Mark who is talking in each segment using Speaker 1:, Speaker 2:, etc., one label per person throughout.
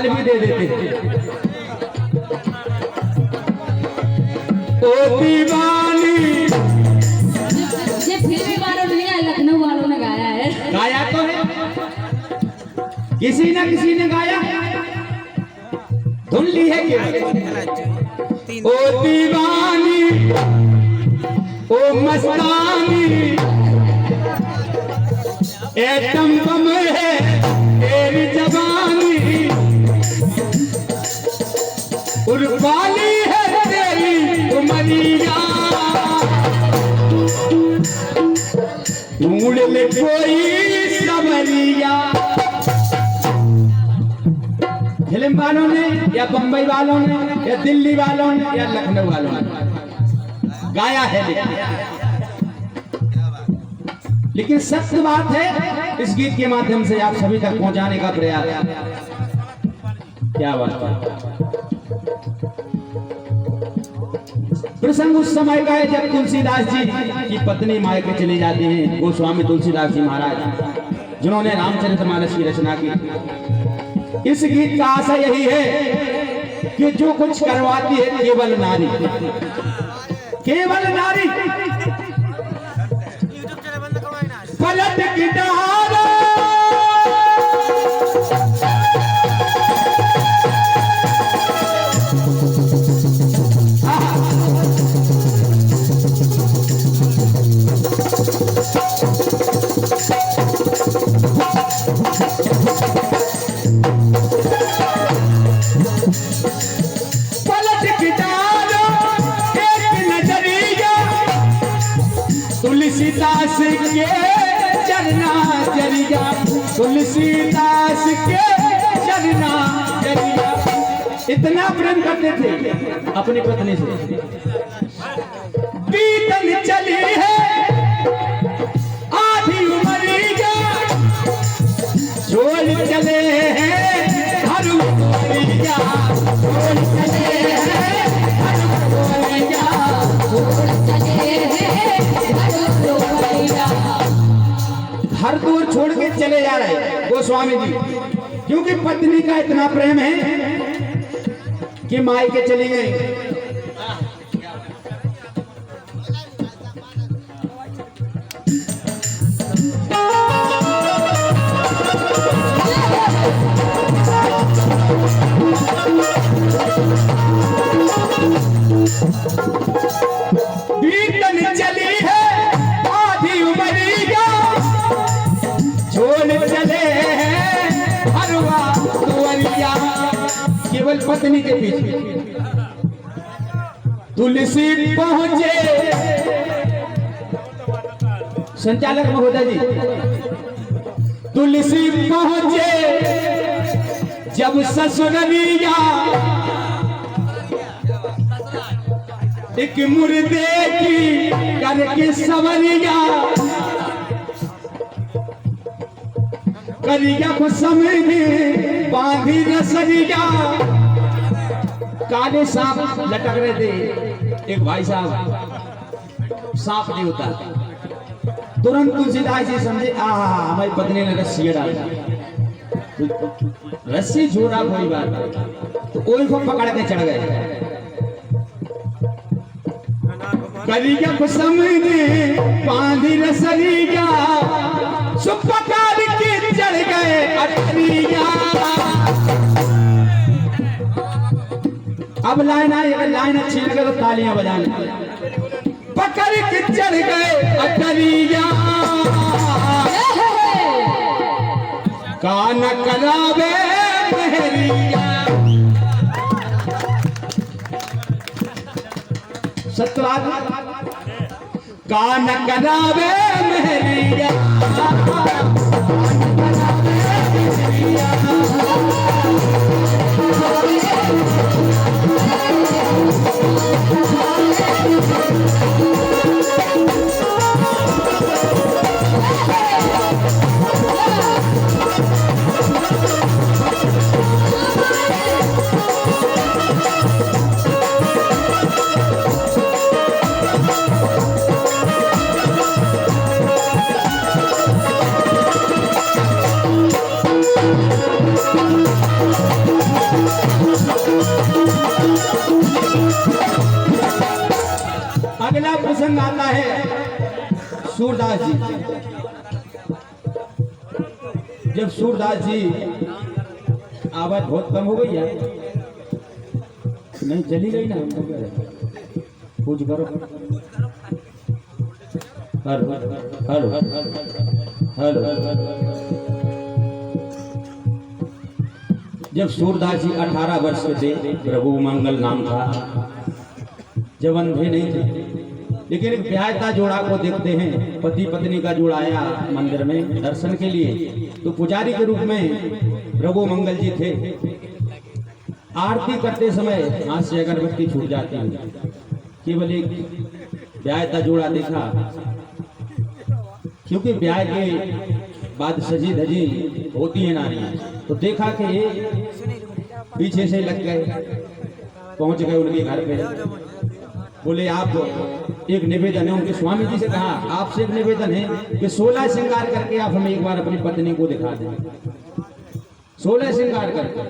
Speaker 1: गाल भी दे देते थे। ओ दीवानी,
Speaker 2: ये फिल्मी वालों ने या लखनऊ वालों ने गाया है।
Speaker 1: गाया तो है, किसी न किसी ने गाया, धुन ली है केवल। ओ दीवानी, ओ मस्तानी, एटम बम है तेरी जवानी, उर्वाली है तेरी उमरिया, ढूंढ ले कोई सवरिया। फिल्म वालों ने या बंबई वालों ने या दिल्ली वालों ने या लखनऊ वालों ने गाया है, लेकिन सत्य बात है, इस गीत के माध्यम से आप सभी तक पहुंचाने का प्रयास। क्या बात है। प्रसंग उस समय का है जब तुलसीदास जी की पत्नी मायके चली जाती हैं, गोस्वामी तुलसीदास जी महाराज, जिन्होंने रामचरितमानस की रचना की। इस गीत का आशा यही है कि जो कुछ करवाती है केवल नारी, केवल नारी, पलट की डाल तुलसीदास के चरना जरिया, तुलसीदास के चरना जरिया। इतना प्रेम करते थे अपनी पत्नी से। बीतन चली है आधी उमरिया, छोड़ चले हैं हर उमरिया, छोड़ चले हैं हर उमरिया, छोड़ चले हैं हर दूर छोड़ के चले जा रहे गोस्वामी जी, क्योंकि पत्नी का इतना प्रेम है कि मायके चली गई। बीतन चली है आधी उमरिया, छोड़ चले हैं हरवा दुआरिया। केवल पत्नी के पीछे तुलसी पहुंचे, संचालक महोदय जी, तुलसी पहुंचे जब ससुरलिया, एक मुर्दे की करके सवरिया, करिया को समझे बांधी रसरिया। काले सांप लटक रहे थे, एक भाई साहब सांप नहीं होता, तुरंत तुलसीदास जी समझे हमारी पत्नी ने रस्सी डाला, रस्सी छोड़ा कोई बात, तो ओल को पकड़ के चढ़ गए। करिया को समझे बांधी रसरिया, सुपकार के चढ़ गए अटरिया। अब लाइन आई, अगर लाइन अच्छी लगे तो तालियां बजाने। पकड़ के चढ़ गए अटरिया, कान करावे मेहरिया। सत्यवाद, कान करावे मेहरिया, प्रसंग आता है सूरदास जी। जब सूरदास जी, आवाज बहुत कम हो गई यार, नहीं चली गई ना, कुछ करो। Hello hello hello. जब सूरदास जी 18 वर्ष के थे, प्रभु मंगल नाम था, जब अंधे नहीं थे, लेकिन एक ब्याहता जोड़ा को देखते हैं, पति पत्नी का जोड़ा आया मंदिर में दर्शन के लिए, तो पुजारी के रूप में प्रभु मंगल जी थे। आरती करते समय हाथ से अगरबत्ती छूट जाती है, केवल एक ब्याहता जोड़ा देखा, क्योंकि ब्याह के बाद सजी धजी होती है नारियां, तो देखा कि ये पीछे से लग गए, पहुंच गए उनके घर पे। बोले आप एक निवेदन है, उनके स्वामी जी से कहा आपसे एक निवेदन है कि 16 श्रृंगार करके आप हमें एक बार अपनी पत्नी को दिखा दें, 16 श्रृंगार करके।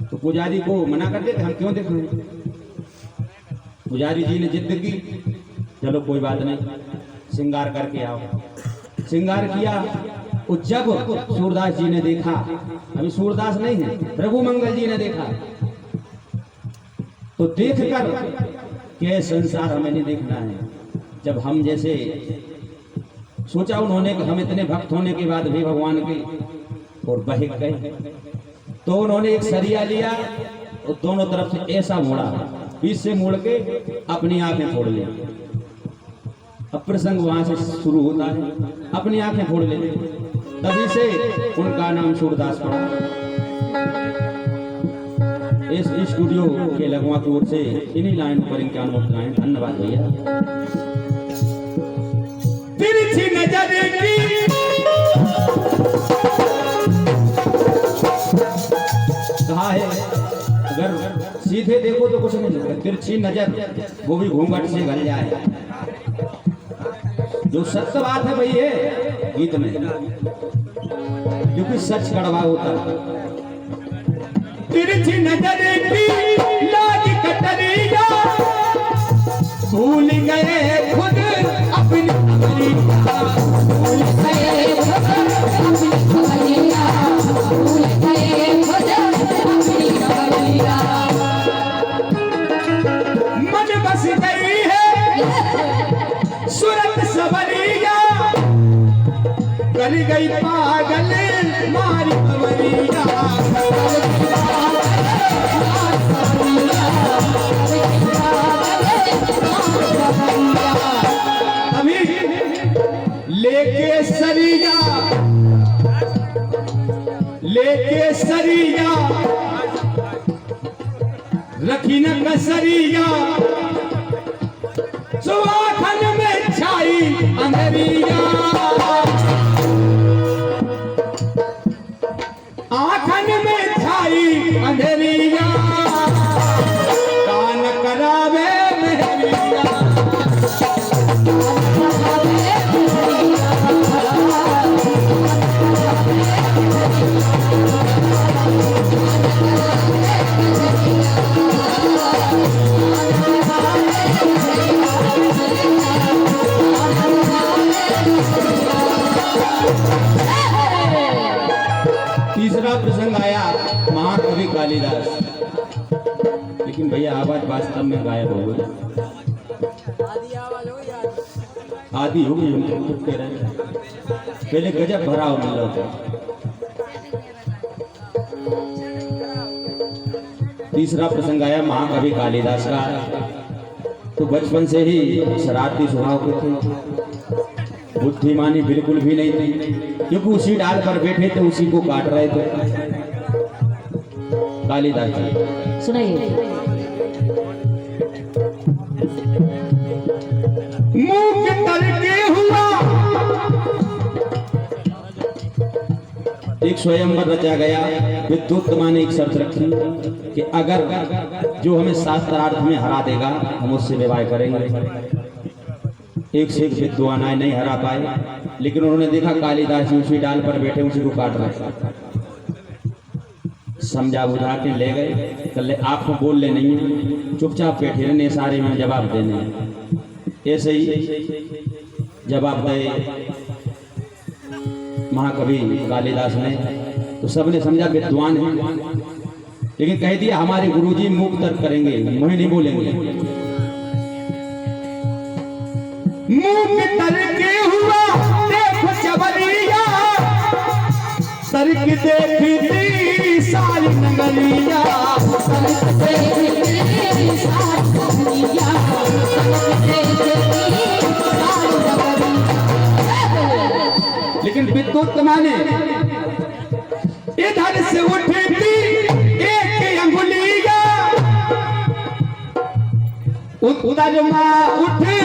Speaker 1: तो पुजारी को मना कर देते, हम क्यों देखें। पुजारी जी ने जिद की, चलो कोई बात नहीं, श्रृंगार करके आओ। श्रृंगार किया। और जब सूरदास जी ने देखा, अभी सूरदास नहीं है, प्रभु मंगल जी ने देखा, तो देखकर कि संसार हमें नहीं देखना है। जब हम जैसे सोचा उन्होंने कि हम इतने भक्त होने के बाद भी भगवान के, और बहक गए, तो उन्होंने एक सरिया लिया और दोनों तरफ से ऐसा मोड़ा, बीच से मोड़ के अपनी आंखें फोड़ ली। अब प्रसंग वहां से शुरू होता है, अपनी आंखें फोड़ लेते, तभी से उनका नाम सूरदास पड़ा। इस स्टूडियो के लगवा की ओर से इन्हीं लाइन पर इनके अनुभव गाएं। धन्यवाद भैया। तिरछी नजर की कहा है, अगर सीधे देखो तो कुछ नहीं लगता, तिरछी नजर वो भी घूंघट से गल जाए। जो सत्य बात है भाई है गीत में, क्योंकि सच कड़वा होता है। तिरछी नजर की लागी कटरिया, भूल गए खुद अपनी कमरिया,
Speaker 2: भूल गए खुद अपनी कमरिया, भूल गए खुद अपनी कमरिया।
Speaker 1: मन बस गई है सूरत सवरिया, कर गई पागल मारी कमरिया। अभी लेके सरिया, लेके सरिया, रखी न कसरिया, सुहाखन में छाई अंधेरिया, आखन में छाई अंधेरिया, कान करावे मेहरिया। तीसरा प्रसंग आया महाकवि कालिदास, लेकिन भैया आवाज वास्तव में गायब हो गई, आदि हो गई, हम खुद कह रहे हैं। पहले गजब भरा हो मिल रहा था। तीसरा प्रसंग आया महाकवि कालिदास का। तो बचपन से ही शरारती स्वभाव के थे, बुद्धिमानी बिल्कुल भी नहीं थी, क्योंकि उसी डाल पर बैठे थे, उसी को काट रहे थे। कालिदास जी
Speaker 2: सुनाइए।
Speaker 1: मुंह करके हुआ एक स्वयंवर रचा गया। विद्युत्तमा ने एक शर्त रखी कि अगर जो हमें शास्त्रार्थ में हरा देगा हम उससे विवाह करेंगे। एक से एक विद्वान आए, नहीं हरा पाए, लेकिन उन्होंने देखा कालिदास जी उसी डाल पर बैठे उसी को काट रहे, समझा बुझा के ले गए। कल आपको बोल ले नहीं, चुपचाप बैठे रहने, सारे में जवाब देने। ऐसे ही जब आप गए महाकवि कालिदास ने तो सबने समझा विद्वान है, लेकिन कह दिया हमारे गुरुजी मूक तर्क करेंगे, मुँह नहीं बोलेंगे। मूक तर्क हुआ देखो चबलिया, तर्क देखती सारी नगरिया, लेकिन विद्युत माने इधर से उठती एक अंगुलिया, उधर माँ उठती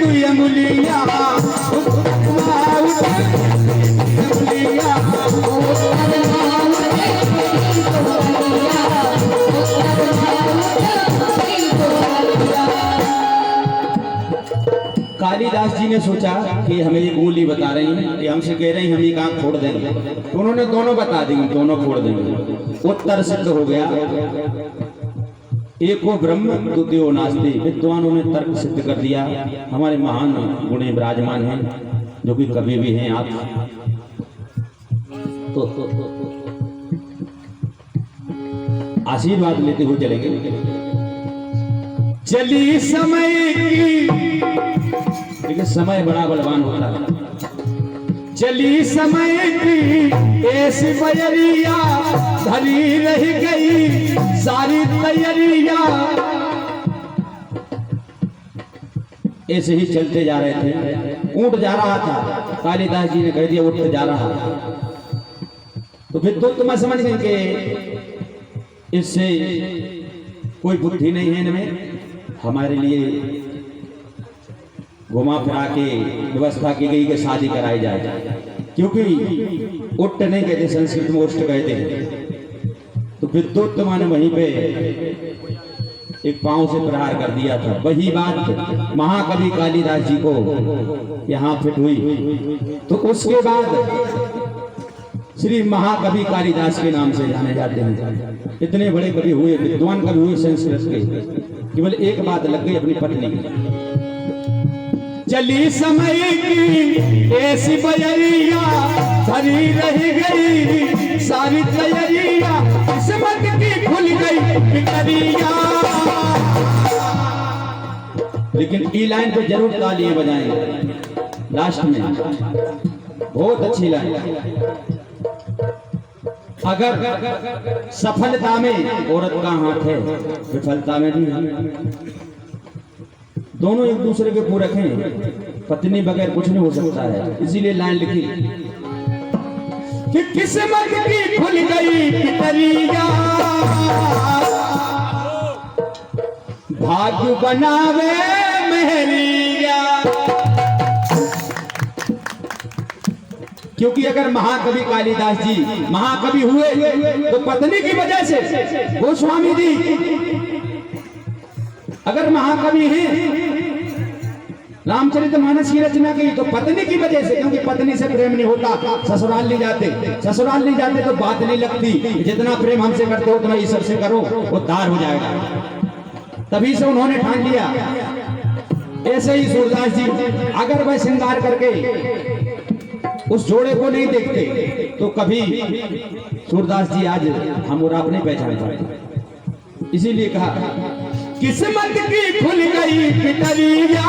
Speaker 1: दुई अंगुलिया, उधर माँ उठती अंगुलिया। कालिदास जी ने सोचा कि हमें ये गोली बता रही हैं, ये हमसे कह रही हैं हम ये काम फोड़ देंगे, तो उन्होंने दोनों बता दी, दोनों फोड़ देंगे। उत्तर सिद्ध हो गया, एको ब्रह्म द्वितीयो नास्ति, विद्वानों ने तर्क सिद्ध कर दिया। हमारे महान गुणे विराजमान हैं जो कि कवि भी हैं आप, तो आशीर्वाद लेते हुए चलेंगे। चली समय की, देखिए समय बड़ा बलवान होता है। चली समय की ऐसी बयरिया, धरी रह गई सारी तैयारिया। ऐसे ही चलते जा रहे थे, ऊंट जा रहा था, कालिदास जी ने कह दिया ऊंट जा रहा। तो फिर तो तुम समझ गए कि इससे कोई बुद्धि नहीं है इनमें, हमारे लिए घुमा फिरा के व्यवस्था की गई कि शादी कराई जाए, क्योंकि उट्ट नहीं कहते, संस्कृत में उष्ट कहते हैं। तो विद्युत माने वहीं पे एक पांव से प्रहार कर दिया था। वही बात महाकवि कालिदास जी को यहाँ फिट हुई, तो उसके बाद श्री महाकवि कालिदास के नाम से जाने जाते हैं। इतने बड़े कवि हुए, विद्वान कवि हुए संस्कृत के। केवल एक बात लग गई अपनी पत्नी की। चली समय की ऐसी बयरिया, धरी रह गई सारी तैयारिया, किस्मत की खुल गई पिटरिया। लेकिन ई लाइन पे जरूर तालियां बजाएंगे लास्ट में, बहुत अच्छी लाइन। अगर सफलता में औरत का हाथ है, विफलता में भी है। दोनों एक दूसरे के पूरक हैं, पत्नी बगैर कुछ नहीं हो सकता है। इसीलिए लाइन लिखी कि किस्मत की खुल गई पिटरिया, भाग्य बनावे मेहरिया। क्योंकि अगर महाकवि कालिदास जी महाकवि हुए तो पत्नी की वजह से, गोस्वामी जी अगर महाकवि हैं, रामचरितमानस की रचना की तो पत्नी की वजह से, क्योंकि पत्नी से प्रेम नहीं होता ससुराल नहीं जाते, ससुराल नहीं जाते तो बात नहीं लगती। जितना प्रेम हमसे करते हो उतना ईश्वर से करो, वो तार हो जाएगा। तभी से उन्होंने ठान लिया। ऐसे ही सूरदास जी अगर वह श्रृंगार करके उस जोड़े को नहीं देखते तो कभी सूरदास जी आज हम और आप नहीं पहचान पाए। इसीलिए कहा किस्मत की खुल गई पिटरिया,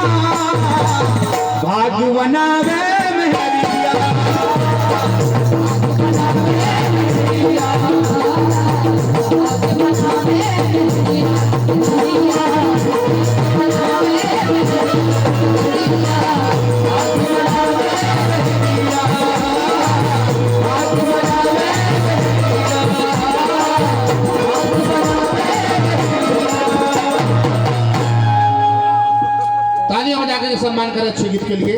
Speaker 1: भाग्य बनावे मेहरिया।
Speaker 3: तालियां बजा के सम्मान करें अच्छे गीत के लिए।